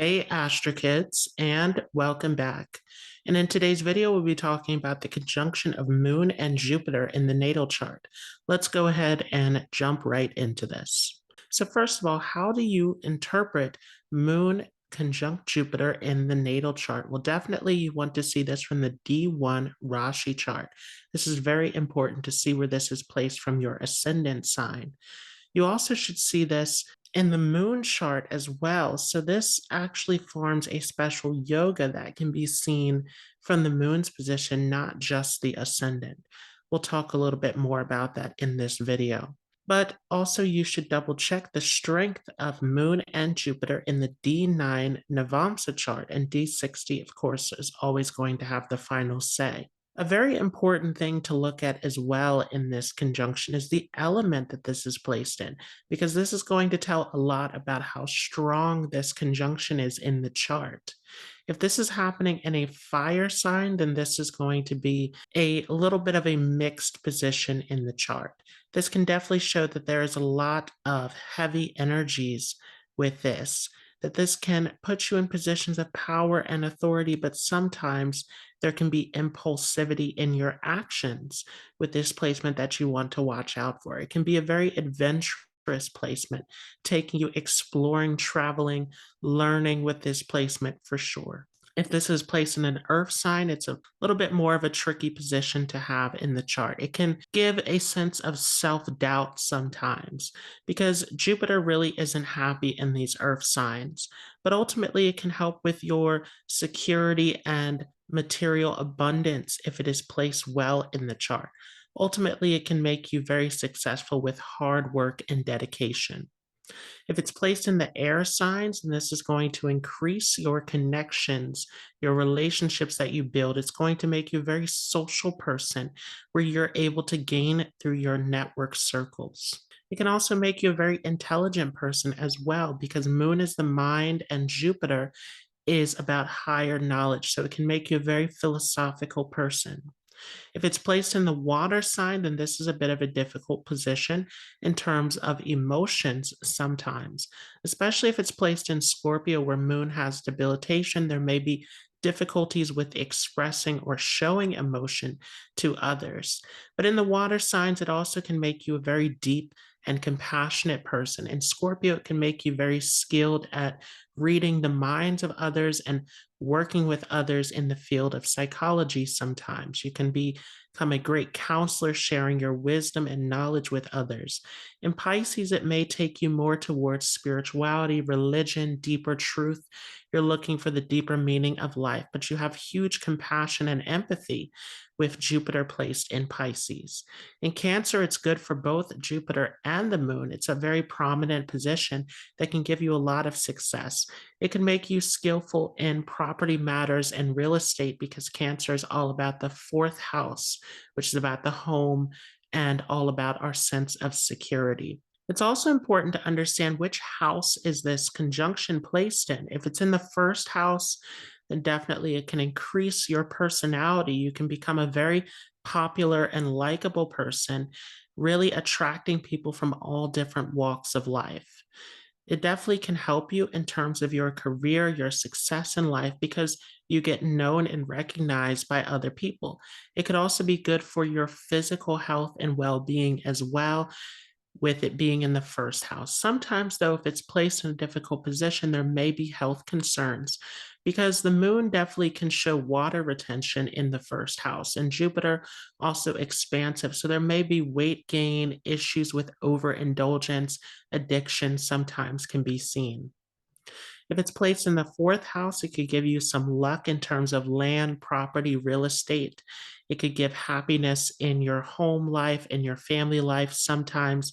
Hey Astro Kids, and welcome back. And in today's video, we'll be talking about the conjunction of Moon and Jupiter in the natal chart. Let's go ahead and jump right into this. So first of all, how do you interpret Moon conjunct Jupiter in the natal chart? Well, definitely you want to see this from the D1 Rashi chart. This is very important to see where this is placed from your ascendant sign. You also should see this in the moon chart as well. So this actually forms a special yoga that can be seen from the moon's position, not just the ascendant. We'll talk a little bit more about that in this video. But also you should double check the strength of Moon and Jupiter in the D9 Navamsa chart, and D60, of course, is always going to have the final say. A very important thing to look at as well in this conjunction is the element that this is placed in, because this is going to tell a lot about how strong this conjunction is in the chart. If this is happening in a fire sign, then this is going to be a little bit of a mixed position in the chart. This can definitely show that there is a lot of heavy energies with this, that this can put you in positions of power and authority, but sometimes there can be impulsivity in your actions with this placement that you want to watch out for. It can be a very adventurous placement, taking you exploring, traveling, learning with this placement for sure. If this is placed in an earth sign, it's a little bit more of a tricky position to have in the chart. It can give a sense of self-doubt sometimes because Jupiter really isn't happy in these earth signs, but ultimately it can help with your security and material abundance if it is placed well in the chart. Ultimately, it can make you very successful with hard work and dedication. If it's placed in the air signs, then this is going to increase your connections, your relationships that you build. It's going to make you a very social person where you're able to gain through your network circles. It can also make you a very intelligent person as well, because Moon is the mind and Jupiter is about higher knowledge. So it can make you a very philosophical person. If it's placed in the water sign, then this is a bit of a difficult position in terms of emotions sometimes, especially if it's placed in Scorpio where Moon has debilitation. There may be difficulties with expressing or showing emotion to others. But in the water signs, it also can make you a very deep and compassionate person. In Scorpio, it can make you very skilled at reading the minds of others and working with others in the field of psychology sometimes. You can become a great counselor, sharing your wisdom and knowledge with others. In Pisces, it may take you more towards spirituality, religion, deeper truth. You're looking for the deeper meaning of life, but you have huge compassion and empathy with Jupiter placed in Pisces. In Cancer, it's good for both Jupiter and the moon. It's a very prominent position that can give you a lot of success. It can make you skillful in property matters and real estate because Cancer is all about the fourth house, which is about the home and all about our sense of security. It's also important to understand which house is this conjunction placed in. If it's in the first house, then definitely it can increase your personality. You can become a very popular and likable person, really attracting people from all different walks of life. It definitely can help you in terms of your career, your success in life, because you get known and recognized by other people. It could also be good for your physical health and well-being as well, with it being in the first house. Sometimes, though, if it's placed in a difficult position, there may be health concerns because the moon definitely can show water retention in the first house, and Jupiter also expansive. So there may be weight gain, issues with overindulgence, addiction sometimes can be seen. If it's placed in the fourth house, it could give you some luck in terms of land, property, real estate. It could give happiness in your home life, in your family life sometimes.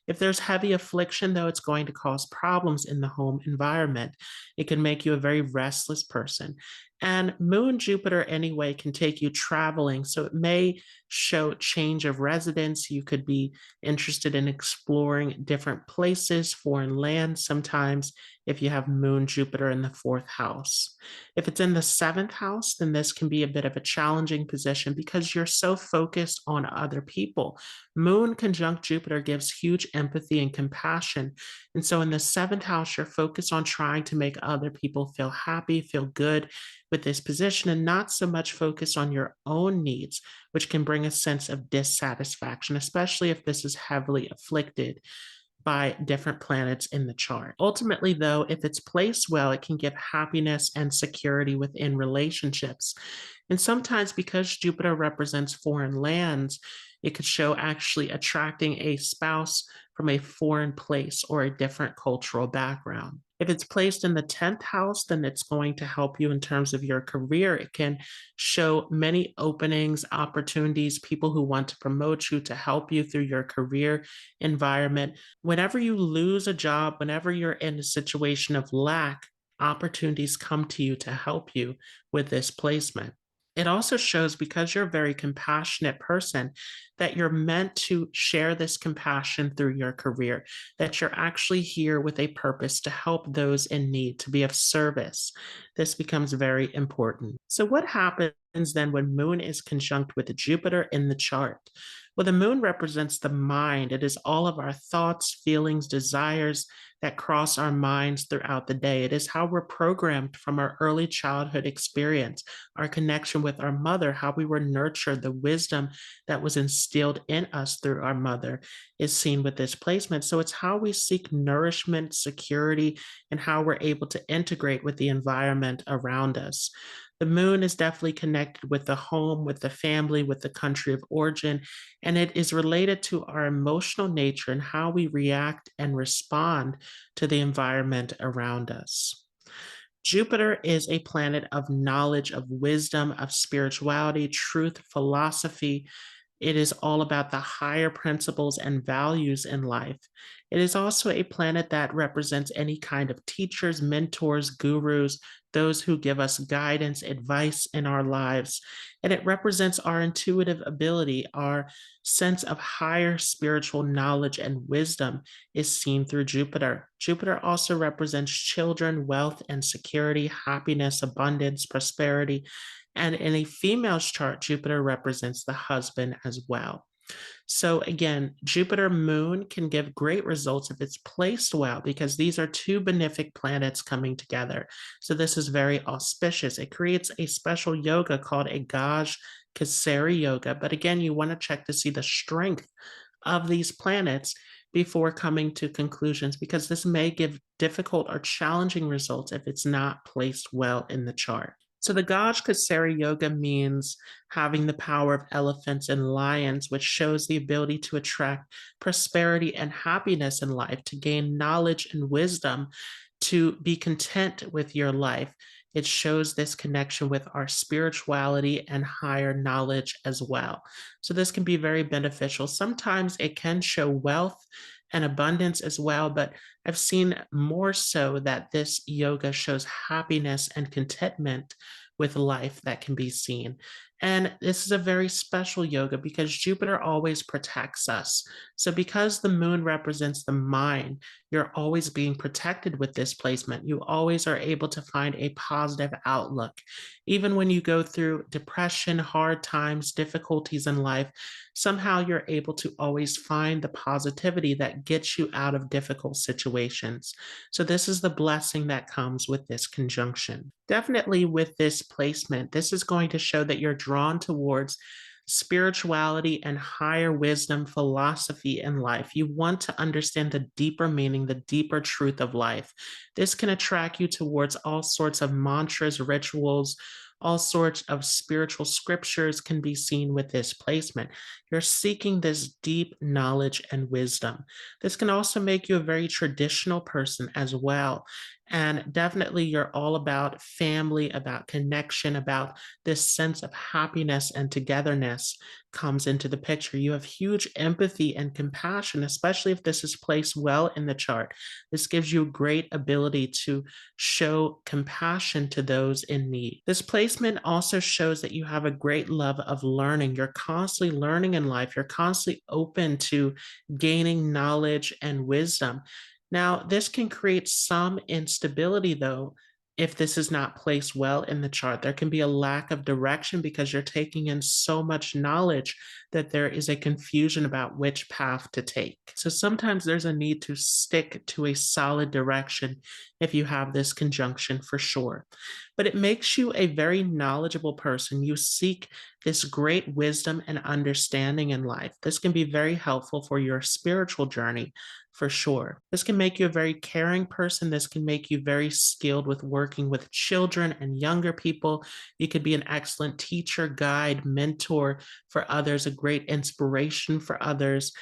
If there's heavy affliction, though, it's going to cause problems in the home environment. It can make you a very restless person. And Moon Jupiter, anyway, can take you traveling. So it may show change of residence. You could be interested in exploring different places, foreign lands sometimes, if you have Moon Jupiter in the fourth house. If it's in the seventh house, then this can be a bit of a challenging position because you're so focused on other people. Moon conjunct Jupiter gives huge empathy and compassion. And so in the seventh house, you're focused on trying to make other people feel happy, feel good with this position, and not so much focus on your own needs, which can bring a sense of dissatisfaction, especially if this is heavily afflicted by different planets in the chart. Ultimately, though, if it's placed well, it can give happiness and security within relationships. And sometimes, because Jupiter represents foreign lands, it could show actually attracting a spouse from a foreign place or a different cultural background. If it's placed in the 10th house, then it's going to help you in terms of your career. It can show many openings, opportunities, people who want to promote you, to help you through your career environment. Whenever you lose a job, whenever you're in a situation of lack, opportunities come to you to help you with this placement. It also shows, because you're a very compassionate person, that you're meant to share this compassion through your career, that you're actually here with a purpose to help those in need, to be of service. This becomes very important. So, what happens then when Moon is conjunct with Jupiter in the chart? Well, the moon represents the mind. It is all of our thoughts, feelings, desires that cross our minds throughout the day. It is how we're programmed from our early childhood experience, our connection with our mother, how we were nurtured, the wisdom that was instilled in us through our mother is seen with this placement. So it's how we seek nourishment, security, and how we're able to integrate with the environment around us. The moon is definitely connected with the home, with the family, with the country of origin, and it is related to our emotional nature and how we react and respond to the environment around us. Jupiter is a planet of knowledge, of wisdom, of spirituality, truth, philosophy. It is all about the higher principles and values in life. It is also a planet that represents any kind of teachers, mentors, gurus, those who give us guidance, advice in our lives. And it represents our intuitive ability, our sense of higher spiritual knowledge and wisdom is seen through Jupiter. Jupiter also represents children, wealth and security, happiness, abundance, prosperity. And in a female's chart, Jupiter represents the husband as well. So again, Jupiter Moon can give great results if it's placed well, because these are two benefic planets coming together. So this is very auspicious. It creates a special yoga called a Gaj Kasari yoga. But again, you want to check to see the strength of these planets before coming to conclusions, because this may give difficult or challenging results if it's not placed well in the chart. So the Gaj Kasari Yoga means having the power of elephants and lions, which shows the ability to attract prosperity and happiness in life, to gain knowledge and wisdom, to be content with your life. It shows this connection with our spirituality and higher knowledge as well. So this can be very beneficial. Sometimes it can show wealth and abundance as well, but I've seen more so that this yoga shows happiness and contentment with life that can be seen. And this is a very special yoga because Jupiter always protects us. So because the moon represents the mind, you're always being protected with this placement. You always are able to find a positive outlook. Even when you go through depression, hard times, difficulties in life, somehow you're able to always find the positivity that gets you out of difficult situations. So this is the blessing that comes with this conjunction. Definitely with this placement, this is going to show that you're drawn towards spirituality and higher wisdom philosophy in life. You want to understand the deeper meaning, the deeper truth of life. This can attract you towards all sorts of mantras, rituals, all sorts of spiritual scriptures can be seen with this placement. You're seeking this deep knowledge and wisdom. This can also make you a very traditional person as well. And definitely, you're all about family, about connection, about this sense of happiness and togetherness comes into the picture. You have huge empathy and compassion, especially if this is placed well in the chart. This gives you great ability to show compassion to those in need. This placement also shows that you have a great love of learning. You're constantly learning in life, you're constantly open to gaining knowledge and wisdom. Now, this can create some instability, though, if this is not placed well in the chart. There can be a lack of direction because you're taking in so much knowledge that there is a confusion about which path to take. So sometimes there's a need to stick to a solid direction if you have this conjunction for sure. But it makes you a very knowledgeable person. You seek this great wisdom and understanding in life. This can be very helpful for your spiritual journey for sure. This can make you a very caring person. This can make you very skilled with working with children and younger people. You could be an excellent teacher, guide, mentor for others, a great inspiration for others.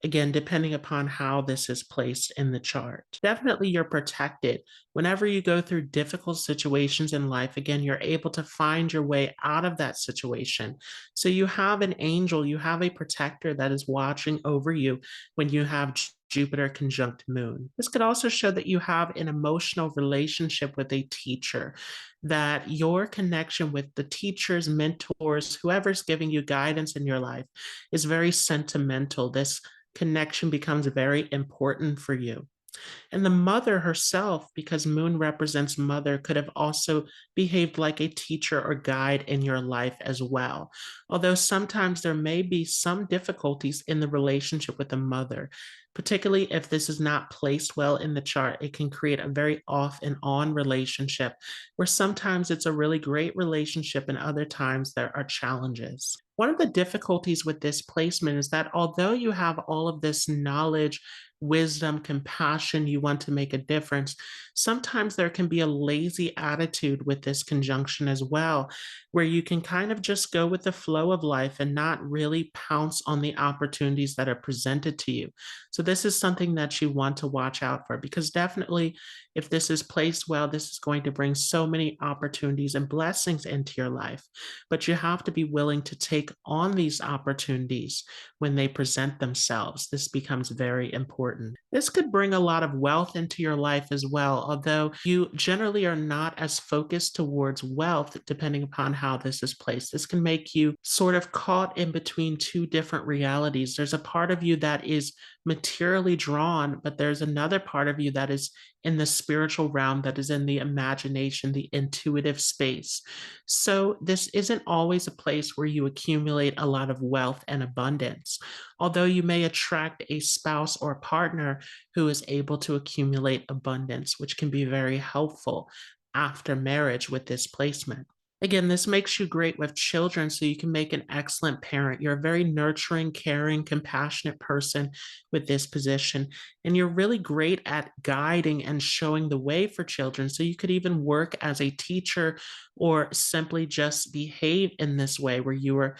Again, depending upon how this is placed in the chart. Definitely, you're protected. Whenever you go through difficult situations in life, again, you're able to find your way out of that situation. So you have an angel, you have a protector that is watching over you when you have Jupiter conjunct Moon. This could also show that you have an emotional relationship with a teacher, that your connection with the teachers, mentors, whoever's giving you guidance in your life is very sentimental. This connection becomes very important for you. And the mother herself, because Moon represents mother, could have also behaved like a teacher or guide in your life as well. Although sometimes there may be some difficulties in the relationship with the mother, particularly if this is not placed well in the chart. It can create a very off and on relationship where sometimes it's a really great relationship and other times there are challenges. One of the difficulties with this placement is that although you have all of this knowledge, wisdom, compassion, you want to make a difference, sometimes there can be a lazy attitude with this conjunction as well, where you can kind of just go with the flow of life and not really pounce on the opportunities that are presented to you. So, this is something that you want to watch out for because definitely, if this is placed well, this is going to bring so many opportunities and blessings into your life. But you have to be willing to take on these opportunities when they present themselves. This becomes very important. This could bring a lot of wealth into your life as well, although you generally are not as focused towards wealth depending upon how this is placed. This can make you sort of caught in between two different realities. There's a part of you that is materially drawn, but there's another part of you that is in the spiritual realm, that is in the imagination, the intuitive space. So, this isn't always a place where you accumulate a lot of wealth and abundance, although you may attract a spouse or partner who is able to accumulate abundance, which can be very helpful after marriage with this placement. Again, this makes you great with children, so you can make an excellent parent. You're a very nurturing, caring, compassionate person with this position, and you're really great at guiding and showing the way for children. So you could even work as a teacher or simply just behave in this way where you are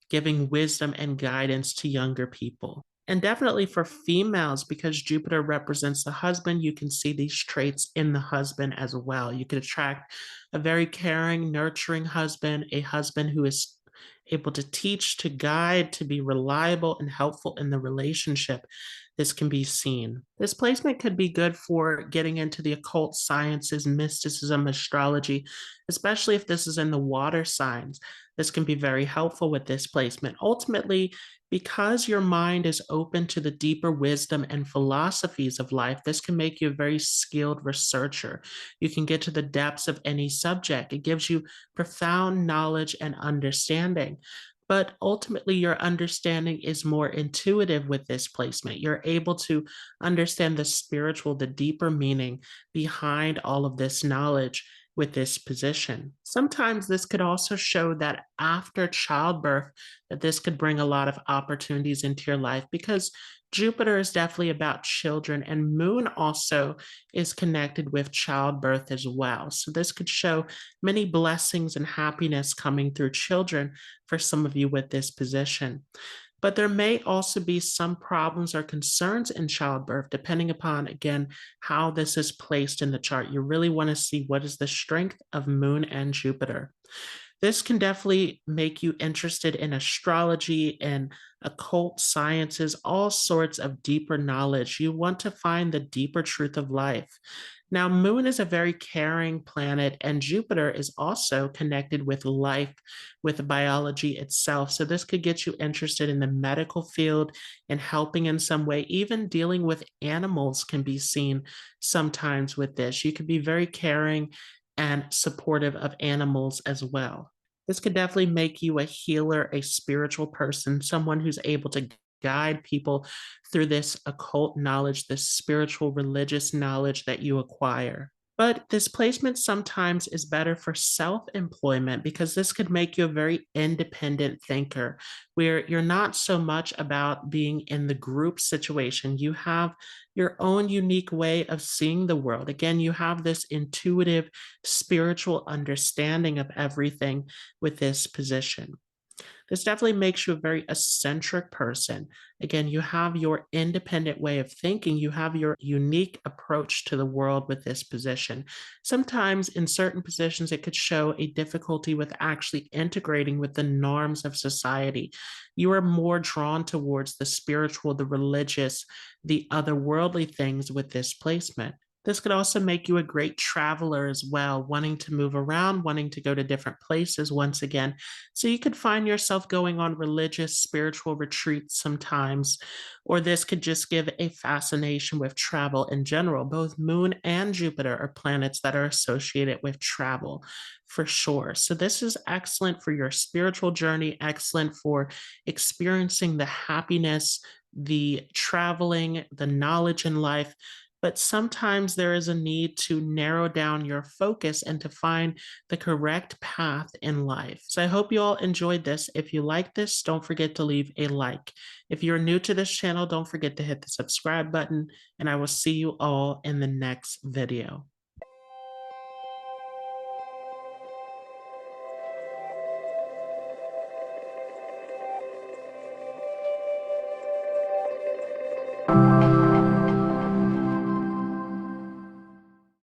giving wisdom and guidance to younger people. And definitely for females, because Jupiter represents the husband, you can see these traits in the husband as well. You could attract a very caring, nurturing husband, a husband who is able to teach, to guide, to be reliable and helpful in the relationship. This can be seen. This placement could be good for getting into the occult sciences, mysticism, astrology, especially if this is in the water signs. This can be very helpful with this placement. Ultimately, because your mind is open to the deeper wisdom and philosophies of life, this can make you a very skilled researcher. You can get to the depths of any subject. It gives you profound knowledge and understanding. But ultimately, your understanding is more intuitive with this placement. You're able to understand the spiritual, the deeper meaning behind all of this knowledge with this position. Sometimes this could also show that after childbirth, that this could bring a lot of opportunities into your life because Jupiter is definitely about children, and Moon also is connected with childbirth as well. So this could show many blessings and happiness coming through children for some of you with this position. But there may also be some problems or concerns in childbirth, depending upon, again, how this is placed in the chart. You really want to see what is the strength of Moon and Jupiter. This can definitely make you interested in astrology and occult sciences, all sorts of deeper knowledge. You want to find the deeper truth of life. Now, Moon is a very caring planet, and Jupiter is also connected with life, with biology itself. So, this could get you interested in the medical field and helping in some way. Even dealing with animals can be seen sometimes with this. You could be very caring and supportive of animals as well. This could definitely make you a healer, a spiritual person, someone who's able to guide people through this occult knowledge, this spiritual religious knowledge that you acquire. But this placement sometimes is better for self employment because this could make you a very independent thinker where you're not so much about being in the group situation. You have your own unique way of seeing the world. Again, you have this intuitive spiritual understanding of everything with this position. This definitely makes you a very eccentric person. Again, you have your independent way of thinking, you have your unique approach to the world with this position. Sometimes in certain positions, it could show a difficulty with actually integrating with the norms of society. You are more drawn towards the spiritual, the religious, the otherworldly things with this placement. This could also make you a great traveler as well, wanting to move around, wanting to go to different places once again. So you could find yourself going on religious, spiritual retreats sometimes, or this could just give a fascination with travel in general. Both Moon and Jupiter are planets that are associated with travel for sure. So this is excellent for your spiritual journey, excellent for experiencing the happiness, the traveling, the knowledge in life, but sometimes there is a need to narrow down your focus and to find the correct path in life. So I hope you all enjoyed this. If you like this, don't forget to leave a like. If you're new to this channel, don't forget to hit the subscribe button, and I will see you all in the next video.